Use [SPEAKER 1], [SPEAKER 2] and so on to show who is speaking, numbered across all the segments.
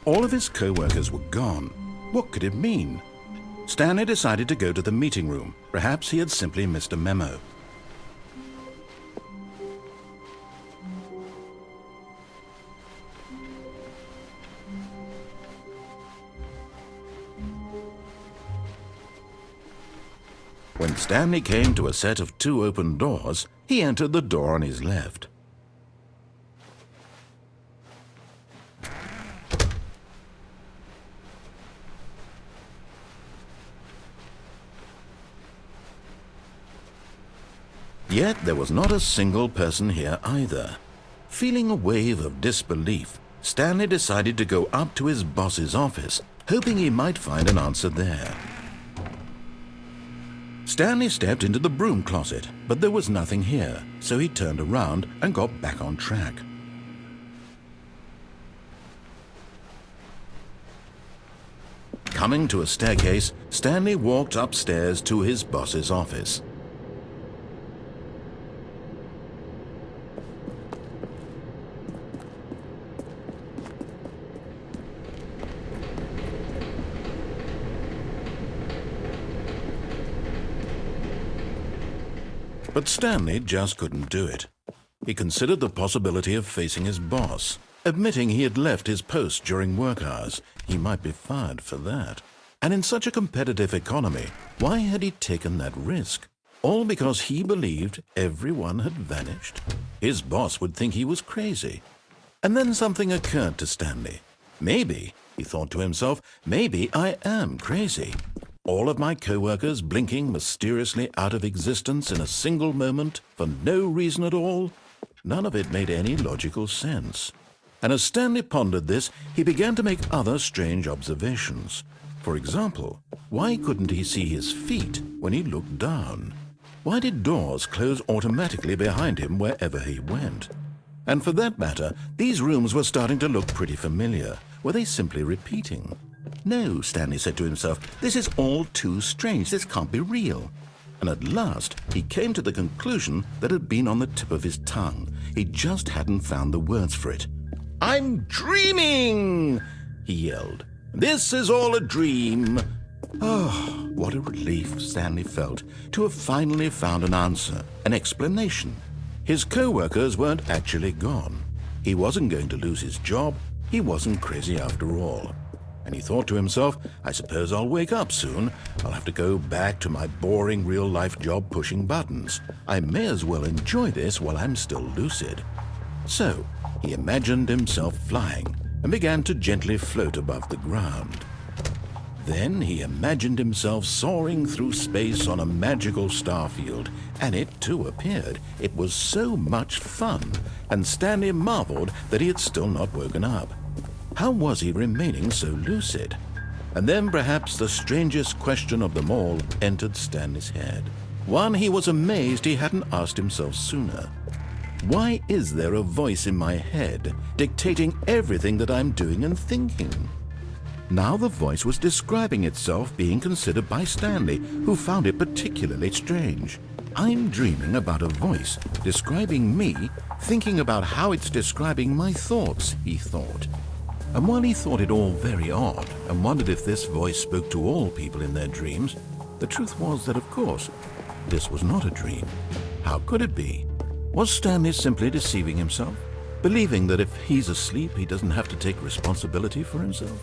[SPEAKER 1] All of his co-workers were gone. What could it mean? Stanley decided to go to the meeting room. Perhaps he had simply missed a memo. When Stanley came to a set of 2 open doors, he entered the door on his left. Yet there was not a single person here either. Feeling a wave of disbelief, Stanley decided to go up to his boss's office, hoping he might find an answer there. Stanley stepped into the broom closet, but there was nothing here, so he turned around and got back on track. Coming to a staircase, Stanley walked upstairs to his boss's office. But Stanley just couldn't do it. He considered the possibility of facing his boss, admitting he had left his post during work hours. He might be fired for that. And in such a competitive economy, why had he taken that risk? All because he believed everyone had vanished? His boss would think he was crazy. And then something occurred to Stanley. Maybe, he thought to himself, maybe I am crazy. All of my co-workers blinking mysteriously out of existence in a single moment for no reason at all? None of it made any logical sense. And as Stanley pondered this, he began to make other strange observations. For example, why couldn't he see his feet when he looked down? Why did doors close automatically behind him wherever he went? And for that matter, these rooms were starting to look pretty familiar. Were they simply repeating? No, Stanley said to himself, this is all too strange. This can't be real. And at last, he came to the conclusion that had been on the tip of his tongue. He just hadn't found the words for it. "I'm dreaming!" he yelled. "This is all a dream." Oh, what a relief Stanley felt to have finally found an answer, an explanation. His co-workers weren't actually gone. He wasn't going to lose his job. He wasn't crazy after all. And he thought to himself, I suppose I'll wake up soon. I'll have to go back to my boring real-life job pushing buttons. I may as well enjoy this while I'm still lucid. So he imagined himself flying and began to gently float above the ground. Then he imagined himself soaring through space on a magical starfield, and it too appeared. It was so much fun, and Stanley marveled that he had still not woken up. How was he remaining so lucid? And then perhaps the strangest question of them all entered Stanley's head. One he was amazed he hadn't asked himself sooner. Why is there a voice in my head dictating everything that I'm doing and thinking? Now the voice was describing itself being considered by Stanley, who found it particularly strange. I'm dreaming about a voice describing me, thinking about how it's describing my thoughts, he thought. And while he thought it all very odd and wondered if this voice spoke to all people in their dreams, the truth was that, of course, this was not a dream. How could it be? Was Stanley simply deceiving himself, believing that if he's asleep, he doesn't have to take responsibility for himself?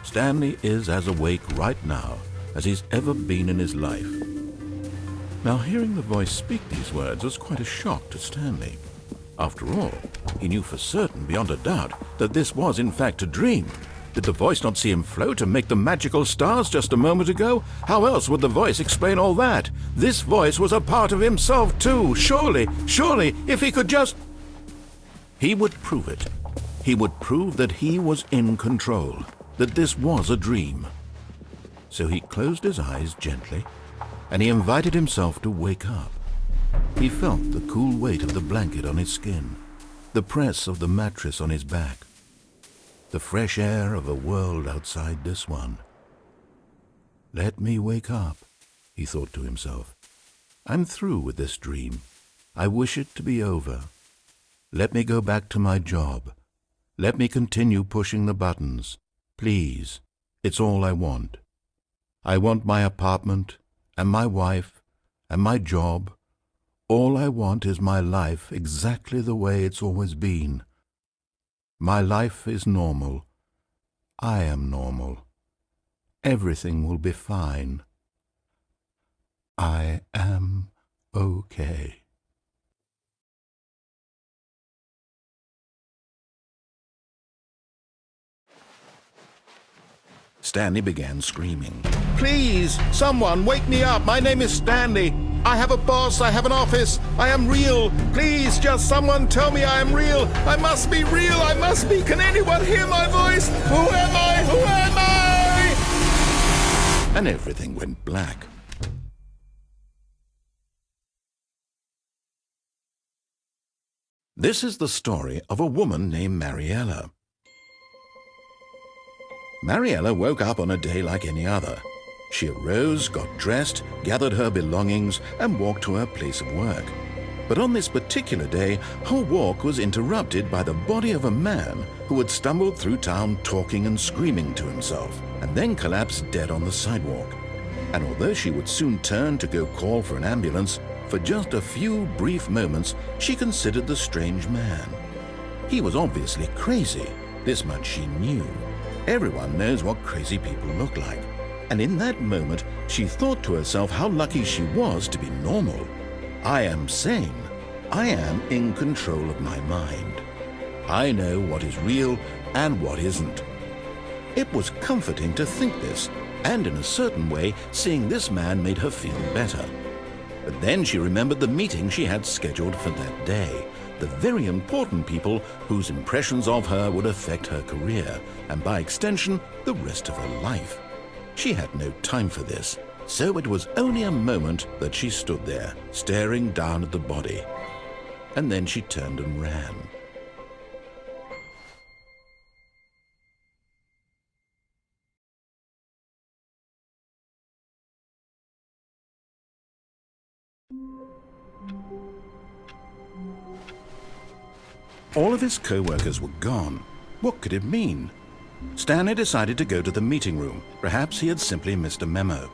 [SPEAKER 1] Stanley is as awake right now as he's ever been in his life. Now, hearing the voice speak these words was quite a shock to Stanley. After all, he knew for certain, beyond a doubt, that this was in fact a dream. Did the voice not see him float and make the magical stars just a moment ago? How else would the voice explain all that? This voice was a part of himself too. Surely, if he could just... He would prove it. He would prove that he was in control, that this was a dream. So he closed his eyes gently, and he invited himself to wake up. He felt the cool weight of the blanket on his skin, the press of the mattress on his back, the fresh air of a world outside this one. Let me wake up, he thought to himself. I'm through with this dream. I wish it to be over. Let me go back to my job. Let me continue pushing the buttons. Please, it's all I want. I want my apartment, and my wife, and my job. All I want is my life exactly the way it's always been. My life is normal. I am normal. Everything will be fine. I am okay. Stanley began screaming. Please, someone, wake me up. My name is Stanley. I have a boss. I have an office. I am real. Please, just someone tell me I am real. I must be real. I must be. Can anyone hear my voice? Who am I? Who am I? And everything went black. This is the story of a woman named Mariella. Mariella woke up on a day like any other. She arose, got dressed, gathered her belongings, and walked to her place of work. But on this particular day, her walk was interrupted by the body of a man who had stumbled through town talking and screaming to himself, and then collapsed dead on the sidewalk. And although she would soon turn to go call for an ambulance, for just a few brief moments she considered the strange man. He was obviously crazy, this much she knew. Everyone knows what crazy people look like. And in that moment, she thought to herself how lucky she was to be normal. I am sane. I am in control of my mind. I know what is real and what isn't. It was comforting to think this, and in a certain way, seeing this man made her feel better. But then she remembered the meeting she had scheduled for that day. The very important people whose impressions of her would affect her career, and by extension, the rest of her life. She had no time for this, so it was only a moment that she stood there, staring down at the body. And then she turned and ran. All of his co-workers were gone. What could it mean? Stanley decided to go to the meeting room. Perhaps he had simply missed a memo.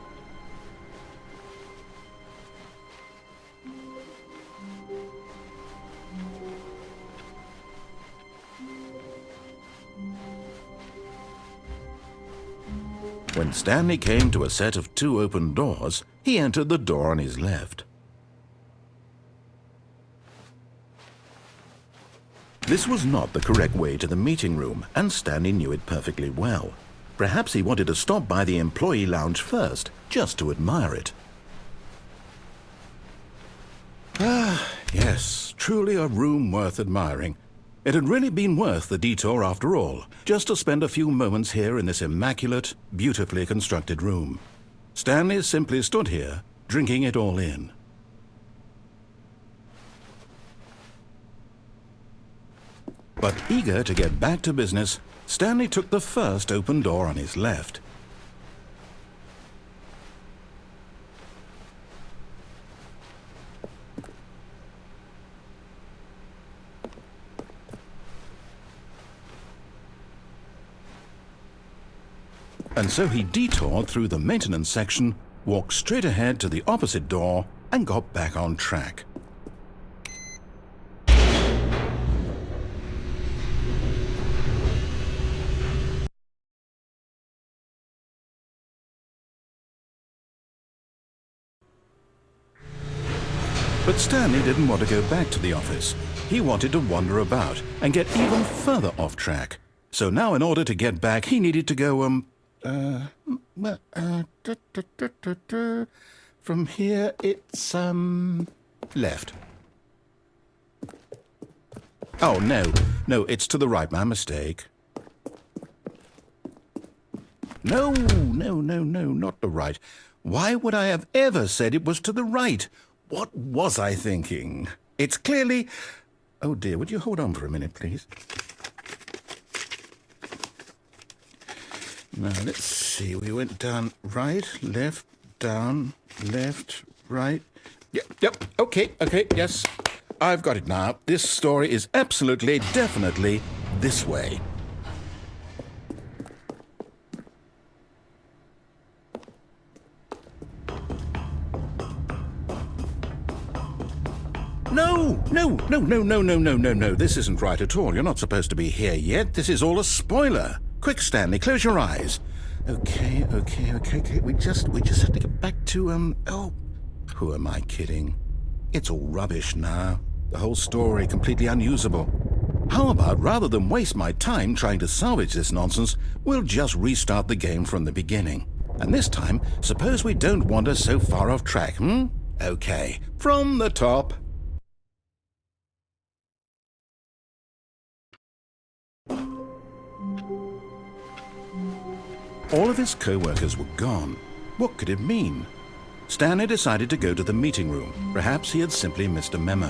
[SPEAKER 1] When Stanley came to a set of 2 open doors, he entered the door on his left. This was not the correct way to the meeting room, and Stanley knew it perfectly well. Perhaps he wanted to stop by the employee lounge first, just to admire it. Ah, yes, truly a room worth admiring. It had really been worth the detour after all, just to spend a few moments here in this immaculate, beautifully constructed room. Stanley simply stood here, drinking it all in. But eager to get back to business, Stanley took the first open door on his left. And so he detoured through the maintenance section, walked straight ahead to the opposite door, and got back on track. But Stanley didn't want to go back to the office. He wanted to wander about and get even further off track. So now in order to get back, he needed to go, from here it's, left. Oh, no, it's to the right, my mistake. No, not the right. Why would I have ever said it was to the right? What was I thinking? It's clearly... Oh dear, would you hold on for a minute, please? Now, let's see. We went down right, left, down, left, right. Yep, okay, yes. I've got it now. This story is absolutely, definitely this way. No. This isn't right at all. You're not supposed to be here yet. This is all a spoiler. Quick, Stanley, close your eyes. Okay. We just have to get back to, oh, who am I kidding? It's all rubbish now. The whole story completely unusable. How about, rather than waste my time trying to salvage this nonsense, we'll just restart the game from the beginning. And this time, suppose we don't wander so far off track, Okay, from the top. All of his co-workers were gone. What could it mean? Stanley decided to go to the meeting room. Perhaps he had simply missed a memo.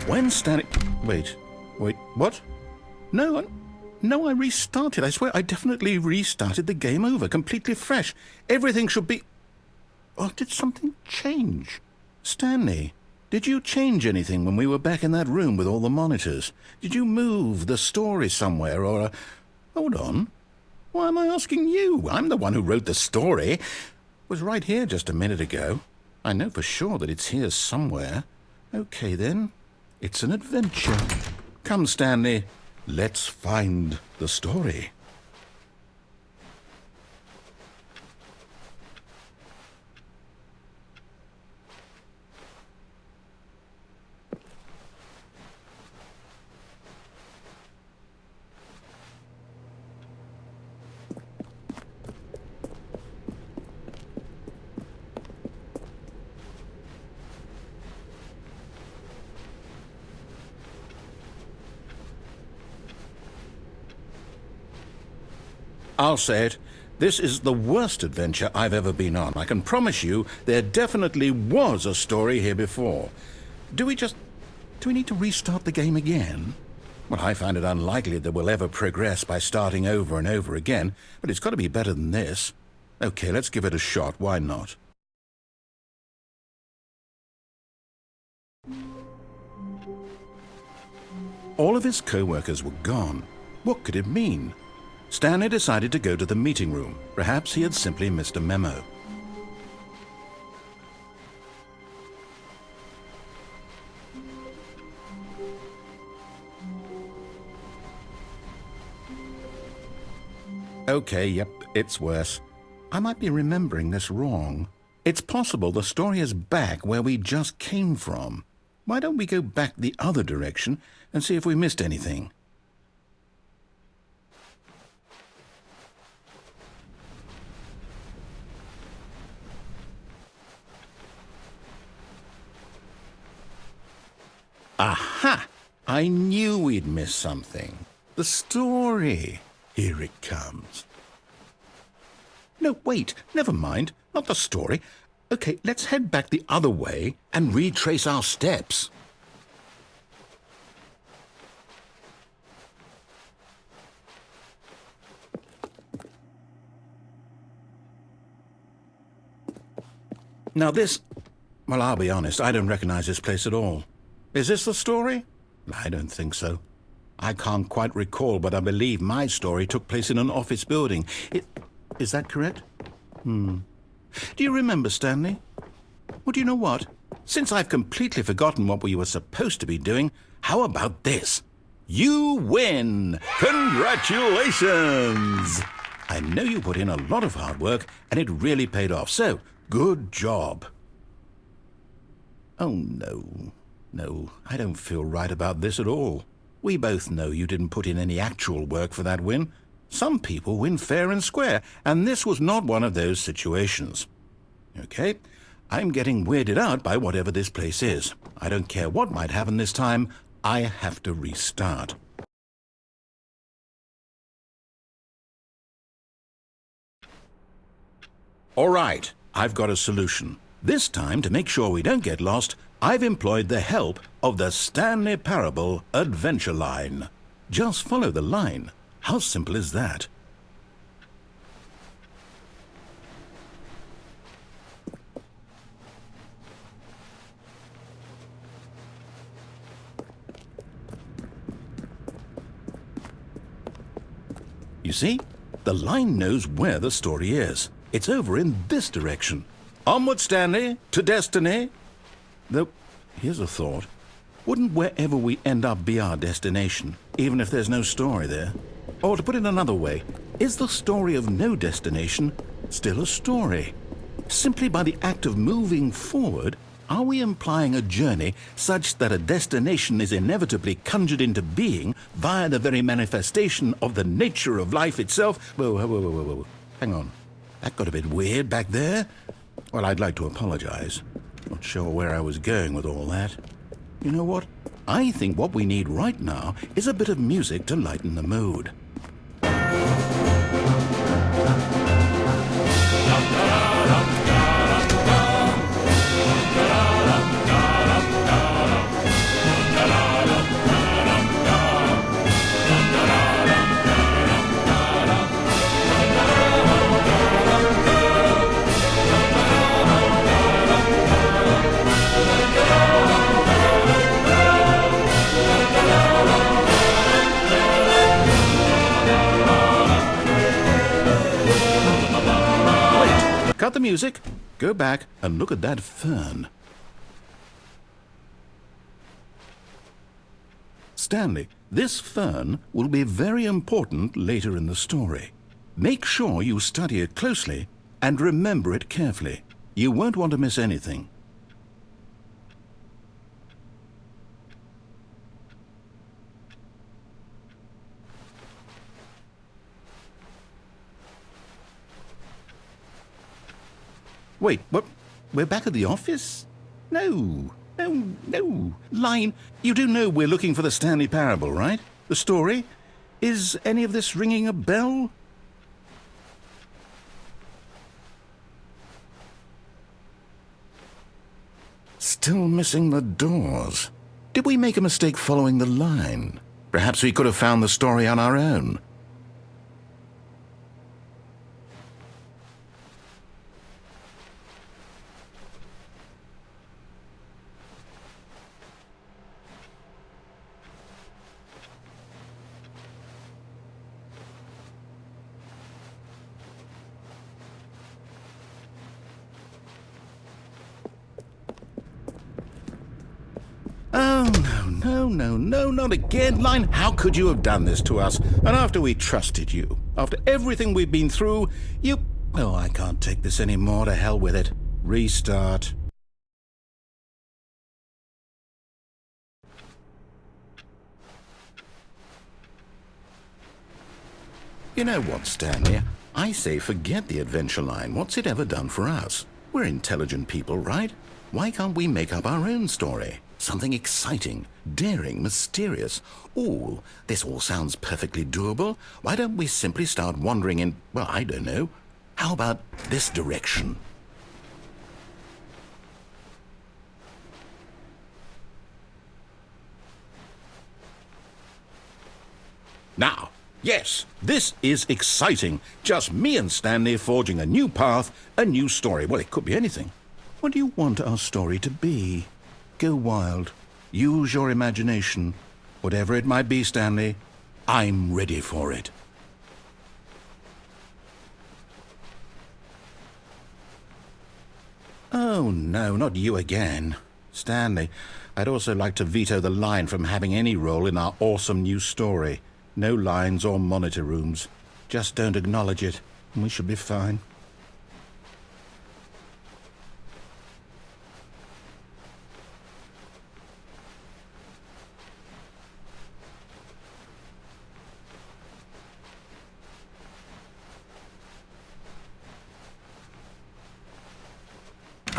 [SPEAKER 1] When Stanley... Wait, what? No, I restarted. I swear I definitely restarted the game over, completely fresh. Everything should be... Oh, did something change? Stanley, did you change anything when we were back in that room with all the monitors? Did you move the story somewhere or... Hold on. Why am I asking you? I'm the one who wrote the story. It was right here just a minute ago. I know for sure that it's here somewhere. Okay, then. It's an adventure. Come, Stanley. Let's find the story. I'll say it. This is the worst adventure I've ever been on. I can promise you there definitely was a story here before. Do we need to restart the game again? Well, I find it unlikely that we'll ever progress by starting over and over again, but it's got to be better than this. Okay, let's give it a shot. Why not? All of his co-workers were gone. What could it mean? Stanley decided to go to the meeting room. Perhaps he had simply missed a memo. Okay, yep, it's worse. I might be remembering this wrong. It's possible the story is back where we just came from. Why don't we go back the other direction and see if we missed anything? Aha! I knew we'd miss something. The story. Here it comes. No, wait, never mind. Not the story. Okay, let's head back the other way and retrace our steps. Now this... Well, I'll be honest, I don't recognize this place at all. Is this the story? I don't think so. I can't quite recall, but I believe my story took place in an office building. Is that correct? Do you remember, Stanley? Well, do you know what? Since I've completely forgotten what we were supposed to be doing, how about this? You win! Congratulations! I know you put in a lot of hard work, and it really paid off, so good job. Oh, no. No, I don't feel right about this at all. We both know you didn't put in any actual work for that win. Some people win fair and square, and this was not one of those situations. Okay, I'm getting weirded out by whatever this place is. I don't care what might happen this time. I have to restart. All right, I've got a solution. This time, to make sure we don't get lost, I've employed the help of the Stanley Parable Adventure Line. Just follow the line. How simple is that? You see? The line knows where the story is. It's over in this direction. Onward, Stanley, to destiny. Though, here's a thought. Wouldn't wherever we end up be our destination, even if there's no story there? Or to put it another way, is the story of no destination still a story? Simply by the act of moving forward, are we implying a journey such that a destination is inevitably conjured into being via the very manifestation of the nature of life itself? Whoa. Hang on. That got a bit weird back there. Well, I'd like to apologize. Not sure where I was going with all that. You know what? I think what we need right now is a bit of music to lighten the mood. Cut the music, go back and look at that fern. Stanley, this fern will be very important later in the story. Make sure you study it closely and remember it carefully. You won't want to miss anything. Wait, what? We're back at the office? No. Line, you do know we're looking for the Stanley Parable, right? The story? Is any of this ringing a bell? Still missing the doors. Did we make a mistake following the line? Perhaps we could have found the story on our own. Oh, no, not again, Line. How could you have done this to us? And after we trusted you, after everything we've been through, you... Oh, I can't take this anymore. To hell with it. Restart. You know what, Stanley? I say forget the adventure line. What's it ever done for us? We're intelligent people, right? Why can't we make up our own story? Something exciting, daring, mysterious. Ooh, this all sounds perfectly doable. Why don't we simply start wandering in, well, I don't know. How about this direction? Now, yes, this is exciting. Just me and Stanley forging a new path, a new story. Well, it could be anything. What do you want our story to be? Go wild. Use your imagination. Whatever it might be, Stanley, I'm ready for it. Oh, no, not you again. Stanley, I'd also like to veto the line from having any role in our awesome new story. No lines or monitor rooms. Just don't acknowledge it, and we should be fine.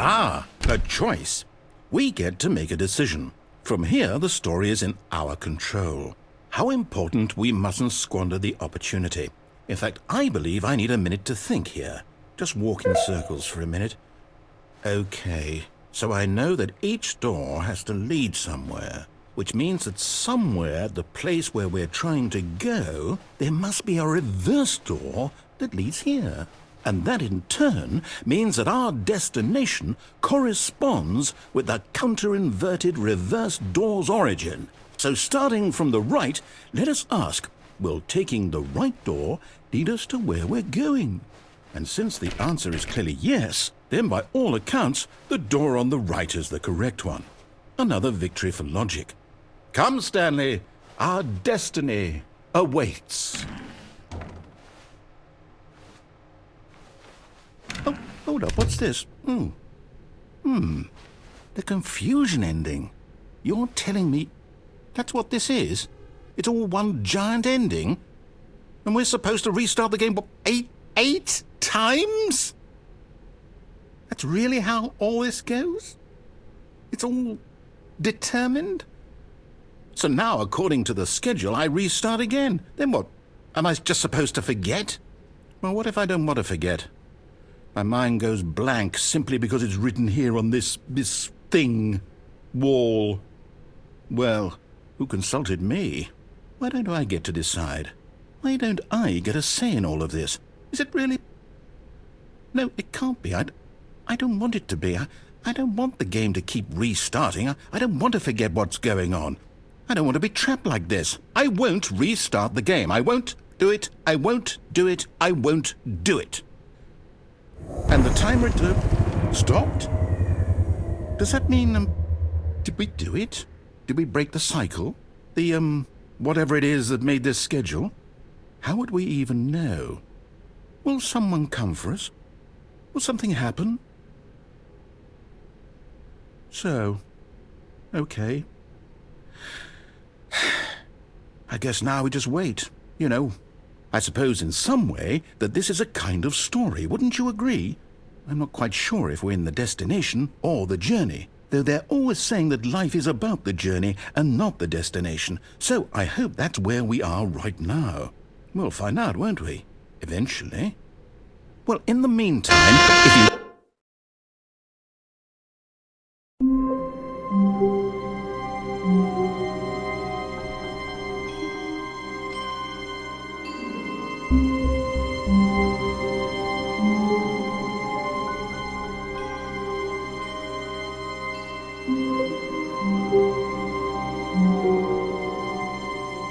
[SPEAKER 1] Ah, a choice. We get to make a decision. From here, the story is in our control. How important we mustn't squander the opportunity. In fact, I believe I need a minute to think here. Just walk in circles for a minute. Okay, so I know that each door has to lead somewhere. which means that somewhere at the place where we're trying to go, there must be a reverse door that leads here. And that in turn means that our destination corresponds with the counter-inverted reverse door's origin. So starting from the right, let us ask, will taking the right door lead us to where we're going? And since the answer is clearly yes, then by all accounts, the door on the right is the correct one. Another victory for logic. Come, Stanley, our destiny awaits. Oh, hold up, what's this? The confusion ending. You're telling me that's what this is? It's all one giant ending? And we're supposed to restart the game, what, eight times? That's really how all this goes? It's all determined? So now, according to the schedule, I restart again. Then what? Am I just supposed to forget? Well, what if I don't want to forget? My mind goes blank simply because it's written here on this thing, wall. Well, who consulted me? Why don't I get to decide? Why don't I get a say in all of this? Is it really? No, it can't be. I don't want it to be. I don't want the game to keep restarting. I don't want to forget what's going on. I don't want to be trapped like this. I won't restart the game. I won't do it. I won't do it. I won't do it. And the timer stopped? Does that mean, did we do it? Did we break the cycle? The, whatever it is that made this schedule? How would we even know? Will someone come for us? Will something happen? So, okay. I guess now we just wait, you know. I suppose in some way that this is a kind of story, wouldn't you agree? I'm not quite sure if we're in the destination or the journey, though they're always saying that life is about the journey and not the destination, so I hope that's where we are right now. We'll find out, won't we? Eventually. Well, in the meantime, if you